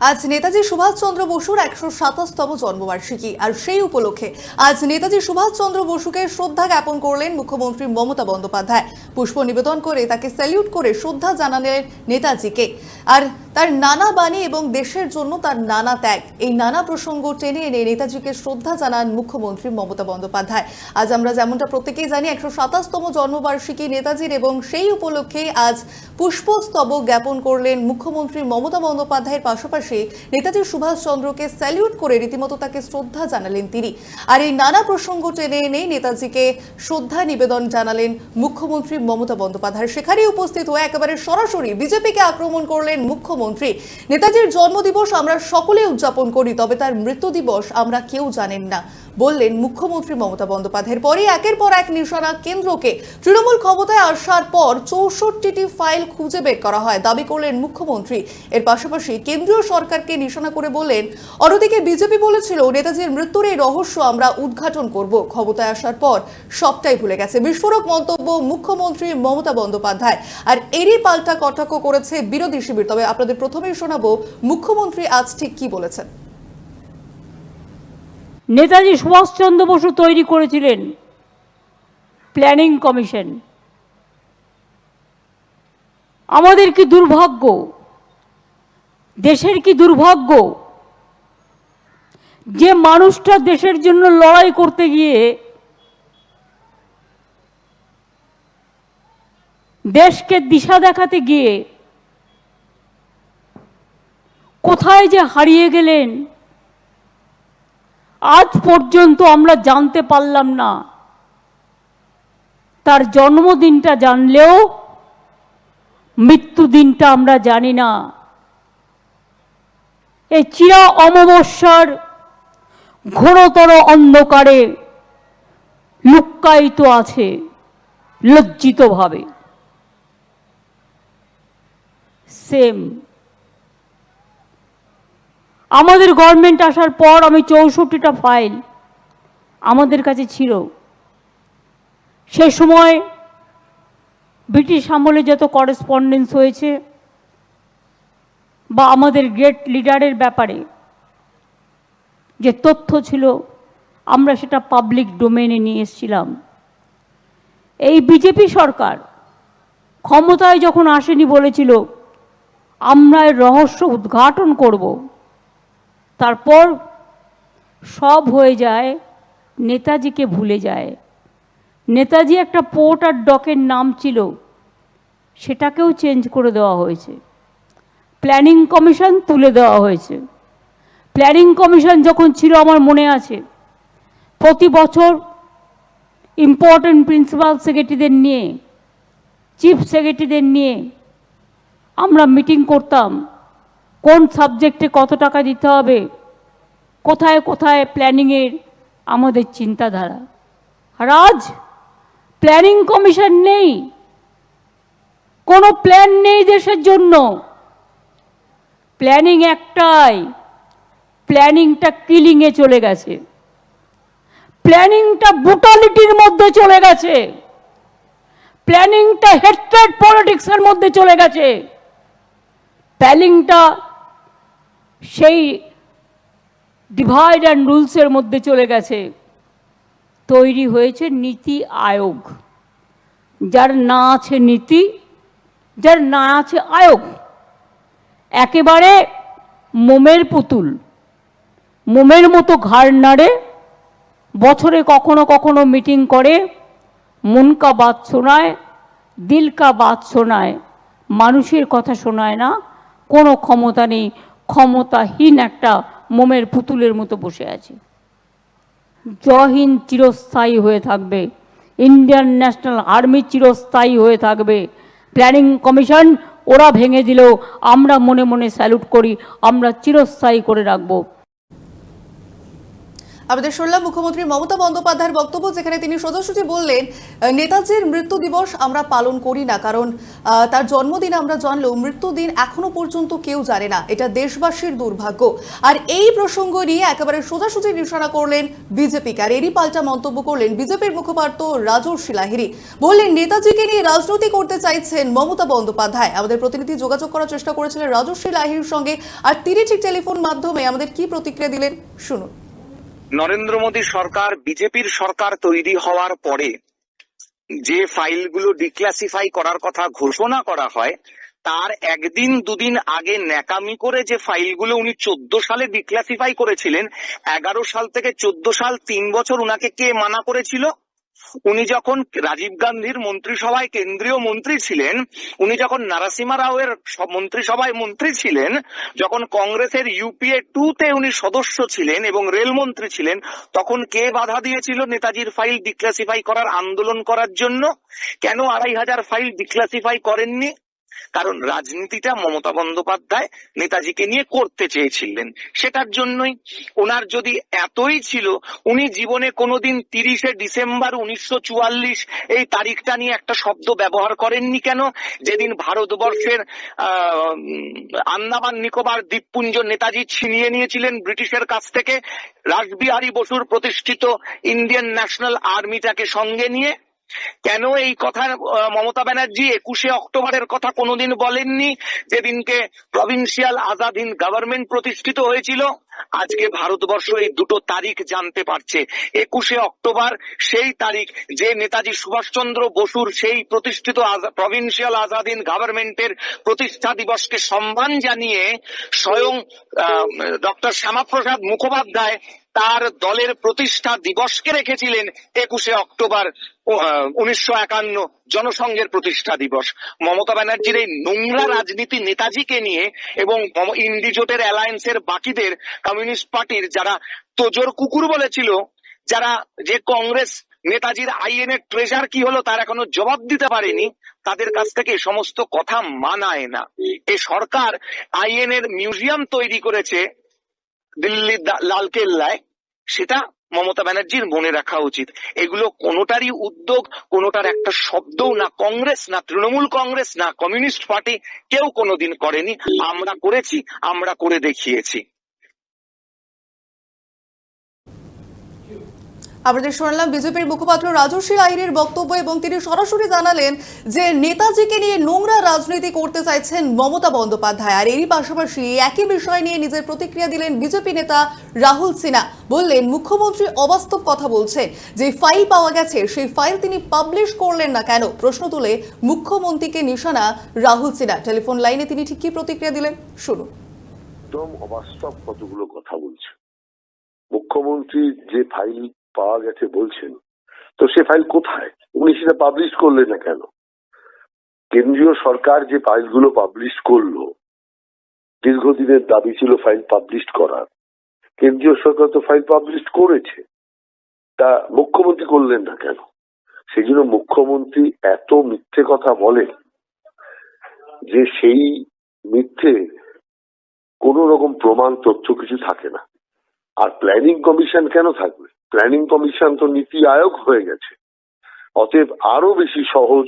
আজ নেতাজি সুভাষচন্দ্র বসুর ১২৭তম জন্মবার্ষিকী, আর সেই উপলক্ষে আজ নেতাজি সুভাষচন্দ্র বসুকে শ্রদ্ধা জ্ঞাপন করলেন মুখ্যমন্ত্রী মমতা বন্দ্যোপাধ্যায়। পুষ্প নিবেদন করে তাকে স্যালিউট করে শ্রদ্ধা জানালেন নেতাজিকে। আর তার নানা বাণী এবং দেশের জন্য তার নানা ত্যাগ, এই নানা প্রসঙ্গ টেনে এনে নেতাজিকে শ্রদ্ধা জানান মুখ্যমন্ত্রী মমতা বন্দ্যোপাধ্যায়। আজ আমরা যেমনটা প্রত্যেকেই জানি ১২৭তম জন্মবার্ষিকী নেতাজির, এবং সেই উপলক্ষে আজ পুষ্পস্তবক জ্ঞাপন করলেন মুখ্যমন্ত্রী মমতা বন্দ্যোপাধ্যায়ের। পাশাপাশি নেতাজি সুভাষচন্দ্রকে স্যালিউট করে রীতিমতো তাকে শ্রদ্ধা জানালেন তিনি। আর এই নানা প্রসঙ্গ টেনে এনে নেতাজিকে শ্রদ্ধা নিবেদন জানালেন মুখ্যমন্ত্রী মমতা বন্দ্যোপাধ্যায়। সেখানে উপস্থিত হয়ে একেবারে সরাসরি বিজেপিকে আক্রমণ করলেন মুখ্যমন্ত্রী। নেতাজির জন্মদিবস আমরা সকলে উদযাপন করি, তবে তার মৃত্যু দিবস আমরা কেউ জানেন না, বললেন মুখ্যমন্ত্রী মমতা বন্দ্যোপাধ্যায়ের। পরে একের পর এক নিশানা কেন্দ্রকে তৃণমূল ক্ষমতায় আসার পর ৬৪টি ফাইল খুঁজে বের করা হয়, দাবি করলেন মুখ্যমন্ত্রী। এর পাশাপাশি কেন্দ্রীয় সরকারকে নিশানা করে বলেন, অন্যদিকে বিজেপি বলেছিল নেতাজির মৃত্যুর এই রহস্য আমরা উদ্ঘাটন করব, ক্ষমতায় আসার পর সবটাই ভুলে গেছে। বিস্ফোরক মন্তব্য মুখ্যমন্ত্রী মমতা বন্দ্যোপাধ্যায়। আর এরই পাল্টা কটাক্ষ করেছে বিরোধী শিবির। তবে আপনাদের প্রথমেই শোনাবো মুখ্যমন্ত্রী আজ ঠিক কি বলেছেন। নেতাজি সুভাষচন্দ্র বসু তৈরি করেছিলেন প্ল্যানিং কমিশন। আমাদের কি দুর্ভাগ্য, দেশের কি দুর্ভাগ্য যে মানুষটা দেশের জন্য লড়াই করতে গিয়ে দেশকে দিশা দেখাতে গিয়ে কোথায় যে হারিয়ে গেলেন আজ পর্যন্ত আমরা জানতে পারলাম না। তার জন্মদিনটা জানলেও মৃত্যুদিনটা আমরা জানি না। এই চিরা অমাবস্যার ঘোরতর অন্ধকারে লুক্কায়িত আছে লজ্জিতভাবে। সেম আমাদের গভর্নমেন্ট আসার পর আমি ৬৪টা ফাইল আমাদের কাছে ছিল। সে সময় ব্রিটিশ আমলে যত করেসপন্ডেন্স হয়েছে বা আমাদের গ্রেট লিডারের ব্যাপারে যে তথ্য ছিল, আমরা সেটা পাবলিক ডোমেইনে নিয়ে এসেছিলাম। এই বিজেপি সরকার ক্ষমতায় যখন আসেনি বলেছিল আমরা এর রহস্য উদ্ঘাটন করব, তারপর সব হয়ে যায়, নেতাজিকে ভুলে যায়। নেতাজি একটা পোর্ট আর ডকের নাম ছিল, সেটাকেও চেঞ্জ করে দেওয়া হয়েছে। প্ল্যানিং কমিশন তুলে দেওয়া হয়েছে। প্ল্যানিং কমিশন যখন ছিল আমার মনে আছে, প্রতি বছর ইম্পর্টেন্ট প্রিন্সিপাল সেক্রেটারিদের নিয়ে, চিফ সেক্রেটারিদের নিয়ে আমরা মিটিং করতাম, কোন সাবজেক্টে কত টাকা দিতে হবে, কোথায় কোথায় প্ল্যানিংয়ের আমাদের চিন্তাধারা। আর আজ প্ল্যানিং কমিশন নেই, কোনো প্ল্যান নেই দেশের জন্য। প্ল্যানিং একটাই, প্ল্যানিংটা কিলিংয়ে চলে গেছে, প্ল্যানিংটা ব্রুটালিটির মধ্যে চলে গেছে, প্ল্যানিংটা হেট্রেড পলিটিক্সের মধ্যে চলে গেছে, প্ল্যানিংটা সেই ডিভাইড অ্যান্ড রুলসের মধ্যে চলে গেছে। তৈরি হয়েছে নীতি আয়োগ, যার না আছে নীতি, যার না আছে আয়োগ। একেবারে মোমের পুতুল, মোমের মতো ঘাড় নাড়ে, বছরে কখনো কখনো মিটিং করে, মন কা বাত শোনায়, দিল কা বাত শোনায়, মানুষের কথা শোনায় না। কোনো ক্ষমতা নেই, ক্ষমতাহীন একটা মোমের পুতুলের মতো বসে আছে। জয় হিন্দ চিরস্থায়ী হয়ে থাকবে, ইন্ডিয়ান ন্যাশনাল আর্মি চিরস্থায়ী হয়ে থাকবে। প্ল্যানিং কমিশন ওরা ভেঙে দিলেও আমরা মনে মনে স্যালুট করি, আমরা চিরস্থায়ী করে রাখবো। আমাদের শুনলাম মুখ্যমন্ত্রী মমতা বন্দ্যোপাধ্যায়ের বক্তব্য, যেখানে তিনি সোজাসুজি বললেন নেতাজির মৃত্যু দিবস আমরা পালন করি না, কারণ তার জন্মদিন আমরা জানলেও মৃত্যুদিন এখনো পর্যন্ত কেউ জানে না, এটা দেশবাসীর দুর্ভাগ্য। আর এই প্রসঙ্গ নিয়ে একেবারে সোজাসুজি নিশানা করলেন বিজেপিকে, আর এরই পাল্টা মন্তব্য করলেন বিজেপির মুখপাত্র রাজর্ষি লাহিড়ী। বললেন নেতাজিকে নিয়ে রাজনীতি করতে চাইছেন মমতা বন্দ্যোপাধ্যায়। আমাদের প্রতিনিধি যোগাযোগ করার চেষ্টা করেছিলেন রাজর্ষি লাহিড়ীর সঙ্গে, আর তিনি ঠিক টেলিফোন মাধ্যমে আমাদের কি প্রতিক্রিয়া দিলেন শুনুন। নরেন্দ্র মোদী সরকার, বিজেপির সরকার তৈরি হওয়ার পরে যে ফাইলগুলো ডিক্লাসিফাই করার কথা ঘোষণা করা হয়, তার একদিন দুদিন আগে ন্যাকামি করে যে ফাইলগুলো উনি 14 সালে ডিক্লাসিফাই করেছিলেন, 11 সাল থেকে 14 সাল 3 বছর উনাকে কে মানা করেছিল? উনি যখন রাজীব গান্ধীর মন্ত্রিসভায় কেন্দ্রীয় মন্ত্রী ছিলেন, উনি যখন নরসিমহা রাওয়ের মন্ত্রিসভায় মন্ত্রী ছিলেন, যখন কংগ্রেসের ইউপিএ 2-তে উনি সদস্য ছিলেন এবং রেলমন্ত্রী ছিলেন, তখন কে বাধা দিয়েছিল নেতাজির ফাইল ডিক্লাসিফাই করার আন্দোলন করার জন্য? কেন 2500 ফাইল ডিক্লাসিফাই করেননি? কারণ রাজনীতিটা মমতা বন্দ্যোপাধ্যায় নেতাজিকে নিয়ে করতে চেয়েছিলেন, সেটার জন্যই। ওনার যদি এতই ছিল, উনি জীবনে কোনোদিন 30শে ডিসেম্বর 1944 এই তারিখটা নিয়ে একটা শব্দ ব্যবহার করেননি কেন? যেদিন ভারতবর্ষের আন্দামান নিকোবর দ্বীপপুঞ্জ নেতাজি ছিনিয়ে নিয়েছিলেন ব্রিটিশের কাছ থেকে, রাসবিহারী বসুর প্রতিষ্ঠিত ইন্ডিয়ান ন্যাশনাল আর্মিটাকে সঙ্গে নিয়ে। কেন এই কথা মমতা ব্যানার্জি 21শে অক্টোবরের কথা কোনোদিন বলেননি, যেদিনকে প্রভিন্সিয়াল আজাদ হিন্দ গভর্নমেন্ট প্রতিষ্ঠিত হয়েছিল? আজকে ভারতবর্ষ এই দুটো তারিখ জানতে পারছে। 21শে অক্টোবর সেই তারিখ, যে নেতাজি সুভাষচন্দ্র বসুর সেই প্রতিষ্ঠিত প্রভিন্সিয়াল আজাদ হিন্দ গভর্নমেন্টের প্রতিষ্ঠা দিবসকে সম্মান জানিয়ে স্বয়ং ডক্টর শ্যামাপ্রসাদ মুখোপাধ্যায় তার দলের প্রতিষ্ঠা দিবসকে রেখেছিলেন 21শে অক্টোবর 1951, জনসংঘের প্রতিষ্ঠা দিবস। মমতা ব্যানার্জির এই নোংরা রাজনীতি নেতাজিকে নিয়ে এবং ইন্ডিজোটের অ্যালায়েন্সের বাকিদের, কমিউনিস্ট পার্টির যারা তোজোর কুকুর বলেছিল, যারা যে কংগ্রেস নেতাজির আইএনএ ট্রেজার কি হলো তার এখনো জবাব দিতে পারেনি, তাদের কাছ থেকে এই সমস্ত কথা মানায় না। এ সরকার আইএনএর মিউজিয়াম তৈরি করেছে দিল্লির লালকেল্লায়, সেটা মমতা ব্যানার্জির মনে রাখা উচিত। এগুলো কোনোটারই উদ্যোগ, কোনোটার একটা শব্দও না কংগ্রেস, না তৃণমূল কংগ্রেস, না কমিউনিস্ট পার্টি কেউ কোনোদিন করেনি। আমরা করেছি, আমরা করে দেখিয়েছি। আপনাদের শুনলাম বিজেপির মুখপাত্র রাজর্ষি লাহিড়ীর বক্তব্য, এবং তিনি সরাসরি জানালেন যে নেতাজিকে নিয়ে নোংরা রাজনীতি করতে চাইছেন মমতা বন্দ্যোপাধ্যায়। আর এরই পাশাপাশি একই বিষয় নিয়ে নিজের প্রতিক্রিয়া দিলেন বিজেপি নেতা রাহুল সিনহা। বললেন মুখ্যমন্ত্রী অবাস্তব কথা বলছেন, যে ফাইল পাওয়া গেছে সেই ফাইল তিনি পাবলিশ করলেন না কেন? প্রশ্ন তুলে মুখ্যমন্ত্রীকে নিশানা রাহুল সিনহা। টেলিফোন লাইনে তিনি ঠিক কি প্রতিক্রিয়া দিলেন শুনুন। একদম অবাস্তব কতগুলো কথা বলছে মুখ্যমন্ত্রী। যে ফাইল পাওয়া গেছে বলছেন, তো সে ফাইল কোথায়? উনি সেটা পাবলিশ করলেন না কেন? কেন্দ্রীয় সরকার যে ফাইলগুলো পাবলিশ করলো, দীর্ঘদিনের দাবি ছিল ফাইল পাবলিশ করার, কেন্দ্রীয় সরকার তো ফাইল পাবলিশ করেছে, তা মুখ্যমন্ত্রী করলেন না কেন? সেই জন্য মুখ্যমন্ত্রী এত মিথ্যে কথা বলেন যে সেই মিথ্যে কোন রকম প্রমাণ তথ্য কিছু থাকে না। আর প্ল্যানিং কমিশন কেন থাকবে? প্ল্যানিং কমিশন তো নীতি আয়োগ হয়ে গেছে, অতএব আরো বেশি সহজ,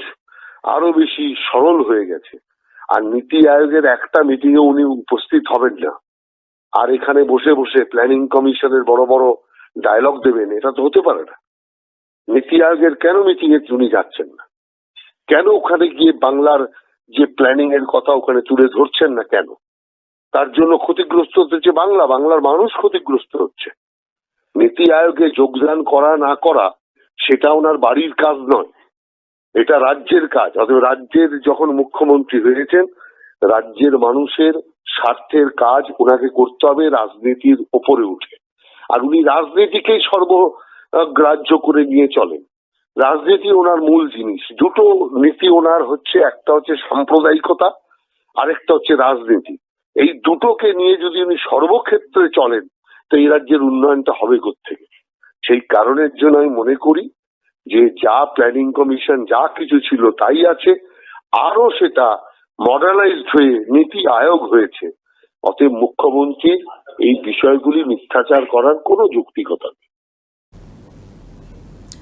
আরো বেশি সরল হয়ে গেছে। আর নীতি আয়োগের একটা মিটিং এ উনি উপস্থিত হবেন না, আর এখানে বসে বসে প্ল্যানিং কমিশনের বড় বড় ডায়লগ দেবেন, এটা তো হতে পারে না। নীতি আয়োগের কেন মিটিং এ উনি যাচ্ছেন না? কেন ওখানে গিয়ে বাংলার যে প্ল্যানিং এর কথা ওখানে তুলে ধরছেন না কেন? তার জন্য ক্ষতিগ্রস্ত হচ্ছে বাংলা, বাংলার মানুষ ক্ষতিগ্রস্ত হচ্ছে। নীতি আয়োগে যোগদান করা না করা সেটা ওনার বাড়ির কাজ নয়, এটা রাজ্যের কাজ। অথবা রাজ্যের যখন মুখ্যমন্ত্রী হয়েছেন, রাজ্যের মানুষের স্বার্থের কাজ ওনাকে করতে হবে রাজনীতির ওপরে উঠে। আর উনি রাজনীতিকেই সর্বগ্রাহ্য করে নিয়ে চলেন। রাজনীতি ওনার মূল জিনিস। দুটো নীতি ওনার হচ্ছে, একটা হচ্ছে সাম্প্রদায়িকতা, আরেকটা হচ্ছে রাজনীতি। এই দুটোকে নিয়ে যদি উনি সর্বক্ষেত্রে চলেন, তো এই রাজ্যের উন্নয়নটা হবে কোত্থেকে? সেই কারণের জন্য আমি মনে করি যে যা প্ল্যানিং কমিশন যা কিছু ছিল তাই আছে, আরো সেটা মডার্নাইজড হয়ে নীতি আয়োগ হয়েছে। অতএব মুখ্যমন্ত্রীর এই বিষয়গুলি মিথ্যাচার করার কোনো যৌক্তিকতা নেই।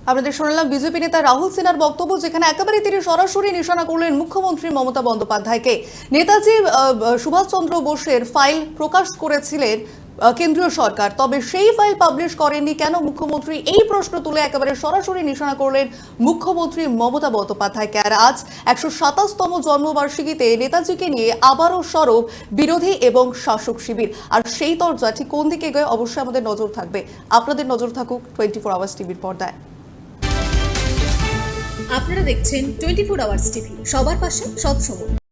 আপনাদের শোনালাম বিজেপি নেতা রাহুল সিনহার বক্তব্য, যেখানে একেবারে তিনি সরাসরি নিশানা করলেন মুখ্যমন্ত্রী মমতা বন্দ্যোপাধ্যায়কে। নেতাজি সুভাষচন্দ্র বোসের ফাইল প্রকাশ করেছিলেন কেন্দ্রীয় সরকার, তবে সেই ফাইল পাবলিশ করেননি কেন মুখ্যমন্ত্রী, এই প্রশ্ন তুলে একেবারে সরাসরি নিশানা করলেন মুখ্যমন্ত্রী মমতা বন্দ্যোপাধ্যায়কে। আর আজ 127তম জন্মবার্ষিকীতে নেতাজিকে নিয়ে আবারও সরব বিরোধী এবং শাসক শিবির। আর সেই তরজা ঠিক কোন দিকে এগোয় অবশ্যই আমাদের নজর থাকবে। আপনাদের নজর থাকুক 24 আওয়ার্স টিভির পর্দায়। আপনারা দেখছেন 24 আওয়ার্স টিভি, সবার পাশে সব সময়।